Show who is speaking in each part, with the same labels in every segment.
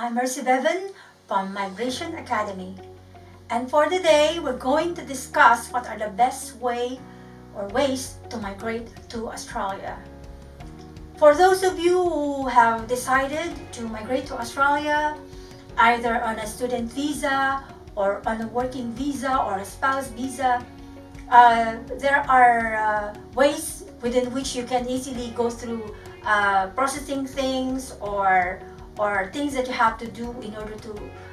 Speaker 1: I'm Mercy Bevan from Migration Academy. And for today, we're going to discuss what are the best ways to migrate to Australia. For those of you who have decided to migrate to Australia, either on a student visa or on a working visa or a spouse visa, there are ways within which you can easily go through processing things or things that you have to do in order to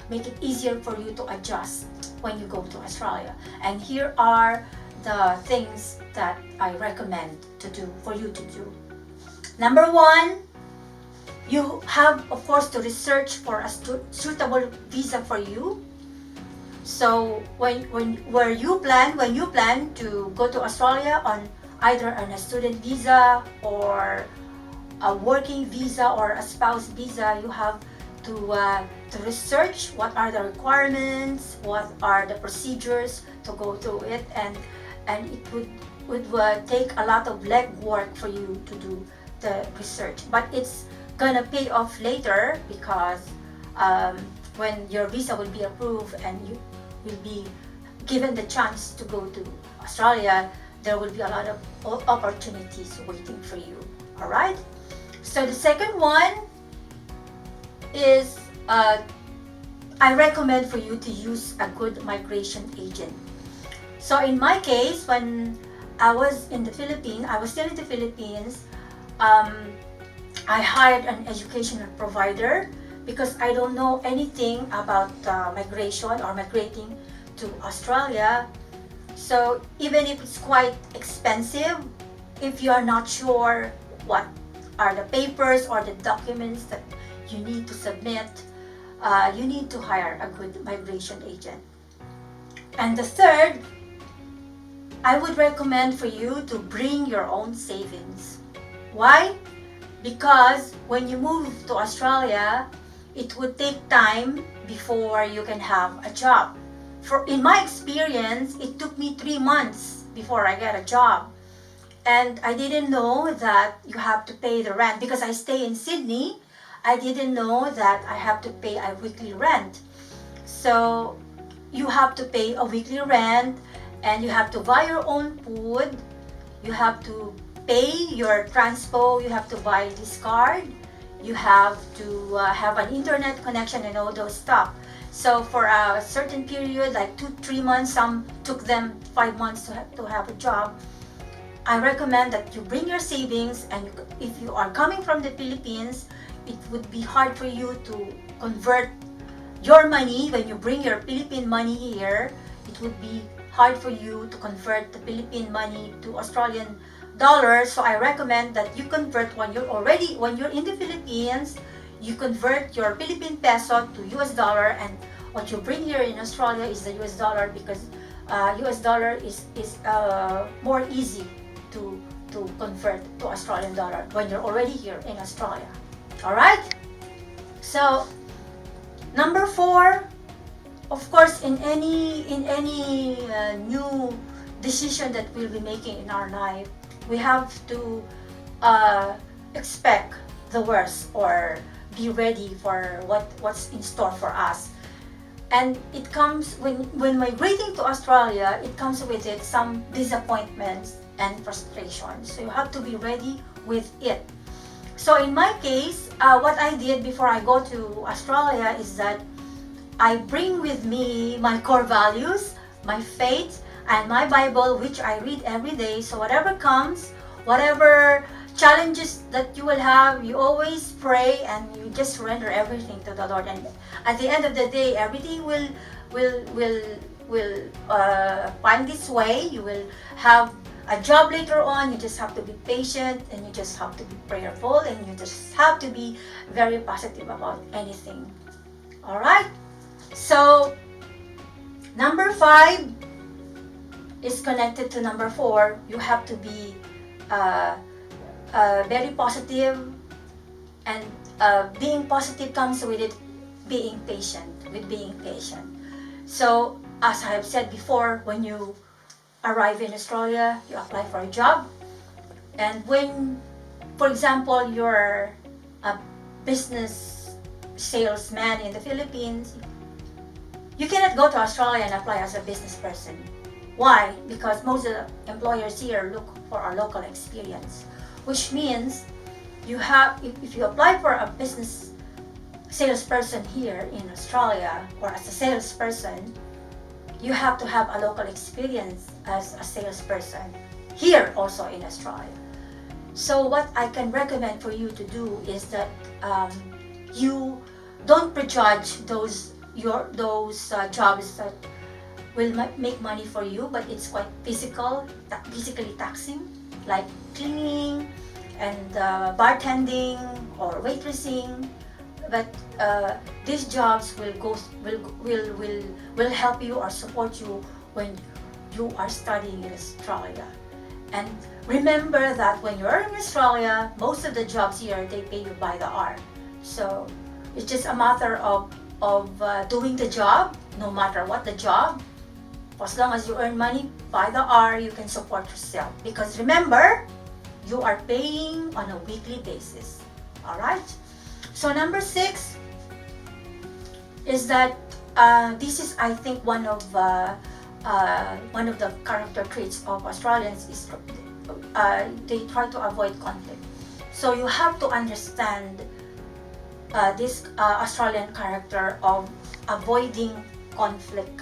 Speaker 1: make it easier for you to adjust when you go to Australia. And here are the things that I recommend to do for you to do. Number one, you have of course to research for a suitable visa for you. So when you plan to go to Australia on either on a student visa or a working visa or a spouse visa, you have to research what are the requirements, what are the procedures to go through it, and it would take a lot of legwork for you to do the research. But it's gonna pay off later because when your visa will be approved and you will be given the chance to go to Australia, there will be a lot of opportunities waiting for you. All right. So the second one is I recommend for you to use a good migration agent. So in my case, when I was in the Philippines, I was still in the Philippines, I hired an educational provider because I don't know anything about migration or migrating to Australia. So even if it's quite expensive, if you are not sure what are the papers or the documents that you need to submit, you need to hire a good migration agent. And the third, I would recommend for you to bring your own savings. Why? Because when you move to Australia, it would take time before you can have a job. In my experience, it took me 3 months before I got a job. And I didn't know that you have to pay the rent because I stay in Sydney. I didn't know that I have to pay a weekly rent. So you have to pay a weekly rent and you have to buy your own food. You have to pay your transpo. You have to buy this card. You have to have an internet connection and all those stuff. So for a certain period, like 2-3 months, some took them 5 months to have a job. I recommend that you bring your savings, and if you are coming from the Philippines, it would be hard for you to convert your money. When you bring your Philippine money here, it would be hard for you to convert the Philippine money to Australian dollars. So I recommend that you convert when you're in the Philippines, you convert your Philippine peso to US dollar, and what you bring here in Australia is the US dollar because US dollar is more easy to convert to Australian dollar when you're already here in Australia. All right. So number 4, of course, in any new decision that we'll be making in our life, we have to expect the worst or be ready for what's in store for us. And it comes when migrating to Australia, it comes with it some disappointments and frustrations. So you have to be ready with it. So in my case, what I did before I go to Australia is that I bring with me my core values, my faith, and my Bible, which I read every day. So whatever comes, whatever challenges that you will have, you always pray and you just surrender everything to the Lord. And at the end of the day, everything will find its way. You will have a job later on. You just have to be patient and you just have to be prayerful and you just have to be very positive about anything. All right. So number 5 is connected to number 4. You have to be very positive, and being positive comes with it being patient. So as I have said before, when you arrive in Australia, you apply for a job, and when, for example, you're a business salesman in the Philippines, you cannot go to Australia and apply as a business person. Why? Because most of the employers here look for a local experience, which means you have, if you apply for a business salesperson here in Australia or as a salesperson, you have to have a local experience as a salesperson here also in Australia. So what I can recommend for you to do is that you don't prejudge those jobs that will make money for you, but it's quite physically taxing, like cleaning and bartending or waitressing. But these jobs will help you or support you when you are studying in Australia. And remember that when you're in Australia, most of the jobs here, they pay you by the hour. So it's just a matter of doing the job, no matter what the job. As long as you earn money by the hour, you can support yourself. Because remember, you are paying on a weekly basis. All right? So number 6 is that this is, I think, one of the character traits of Australians is they try to avoid conflict. So you have to understand this Australian character of avoiding conflict.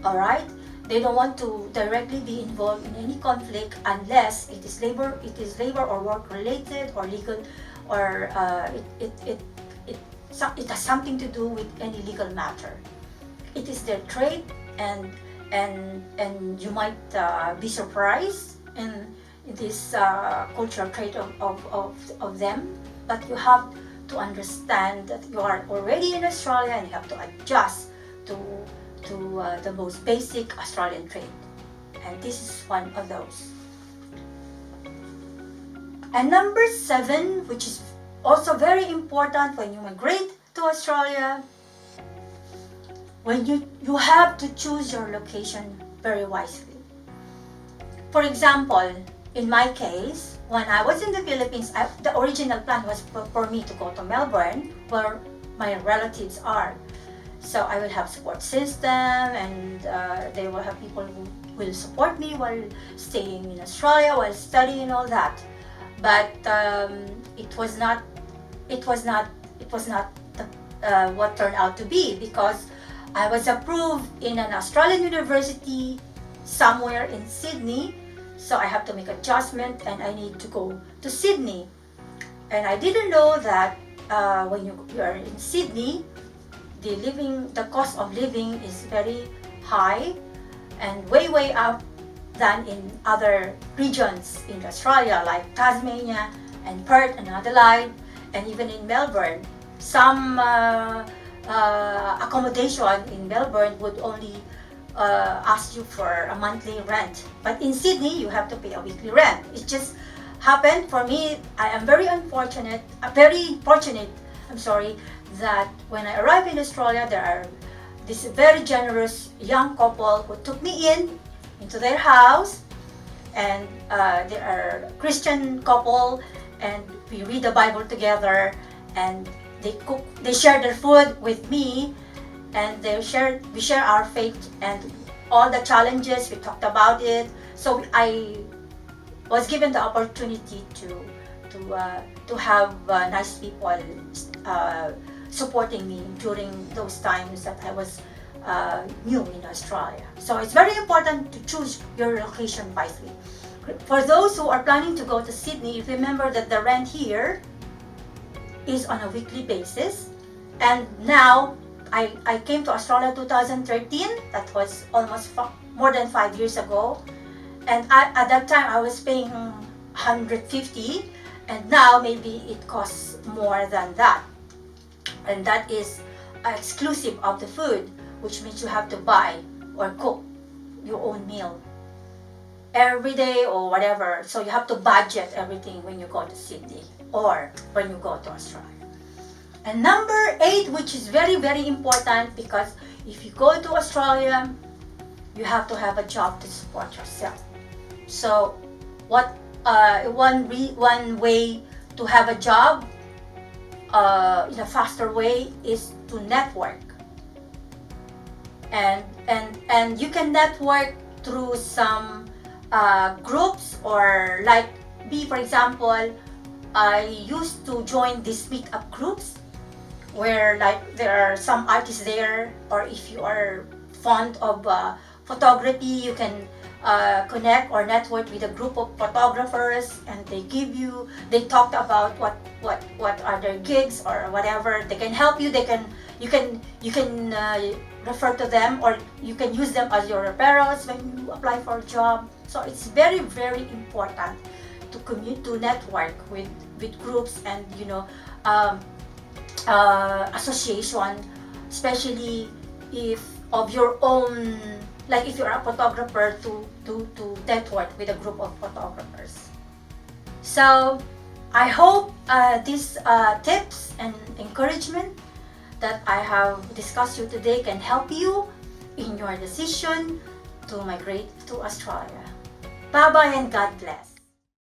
Speaker 1: All right, they don't want to directly be involved in any conflict unless it is labor or work related or legal, or it has something to do with any legal matter. It is their trait, and you might be surprised in this cultural trait of them. But you have to understand that you are already in Australia and you have to adjust to the most basic Australian trait, and this is one of those. And number 7, which is also very important when you migrate to Australia, when you have to choose your location very wisely. For example, in my case, when I was in the Philippines, the original plan was for me to go to Melbourne, where my relatives are. So I will have support system, and they will have people who will support me while staying in Australia, while studying and all that. But it was not what turned out to be, because I was approved in an Australian university somewhere in Sydney. So I have to make adjustment and I need to go to Sydney. And I didn't know that when you are in Sydney, the cost of living is very high and way up than in other regions in Australia, like Tasmania and Perth and Adelaide, and even in Melbourne. Some accommodation in Melbourne would only ask you for a monthly rent, but in Sydney you have to pay a weekly rent. It just happened for me. I am very fortunate, that when I arrived in Australia, there are this very generous young couple who took me into their house, and they are a Christian couple, and we read the Bible together, and they share their food with me, and we share our faith and all the challenges. We talked about it. So I was given the opportunity to have nice people supporting me during those times that I was new in Australia. So it's very important to choose your location wisely. For those who are planning to go to Sydney, remember that the rent here is on a weekly basis. And now I came to Australia 2013. That was almost more than 5 years ago. And at that time I was paying 150, and now maybe it costs more than that. And that is exclusive of the food, which means you have to buy or cook your own meal every day or whatever. So you have to budget everything when you go to Sydney or when you go to Australia. And number 8, which is very important, because if you go to Australia, you have to have a job to support yourself. So one way to have a job in a faster way is to network. And you can network through some groups, or like me, for example, I used to join these meetup groups where like there are some artists there, or if you are fond of photography, you can connect or network with a group of photographers, and they talked about what are their gigs or whatever. They can help you. You can refer to them, or you can use them as your referrals when you apply for a job. So it's very, very important to network with groups and um, association, especially if of your own, like if you're a photographer, to network with a group of photographers. So I hope these tips and encouragement that I have discussed you today can help you in your decision to migrate to Australia. Bye bye and God bless.